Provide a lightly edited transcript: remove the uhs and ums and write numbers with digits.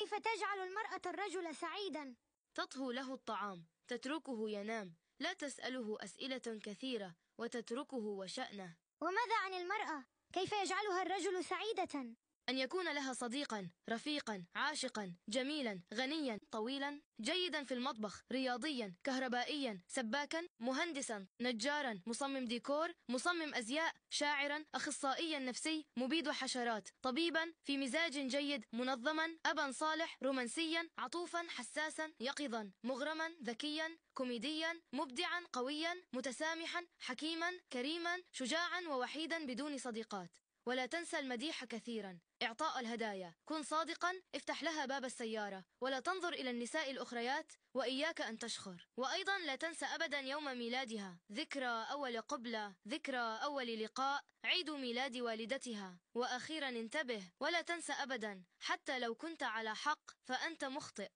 كيف تجعل المرأة الرجل سعيدا؟ تطهو له الطعام، تتركه ينام، لا تسأله أسئلة كثيرة وتتركه وشأنه. وماذا عن المرأة؟ كيف يجعلها الرجل سعيدة؟ أن يكون لها صديقا، رفيقا، عاشقا، جميلا، غنيا، طويلا، جيدا في المطبخ، رياضيا، كهربائيا، سباكا، مهندسا، نجارا، مصمم ديكور، مصمم أزياء، شاعرا، أخصائيا نفسي، مبيد حشرات، طبيبا، في مزاج جيد، منظما، أبا صالح، رومانسيا، عطوفا، حساسا، يقظا، مغرما، ذكيا، كوميديا، مبدعا، قويا، متسامحا، حكيما، كريما، شجاعا، ووحيدا بدون صديقات. ولا تنسى المديح كثيرا، إعطاء الهدايا، كن صادقا، افتح لها باب السيارة، ولا تنظر إلى النساء الأخريات، وإياك أن تشخر. وأيضا لا تنسى أبدا يوم ميلادها، ذكرى أول قبلة، ذكرى أول لقاء، عيد ميلاد والدتها. وأخيرا انتبه، ولا تنسى أبدا، حتى لو كنت على حق فأنت مخطئ.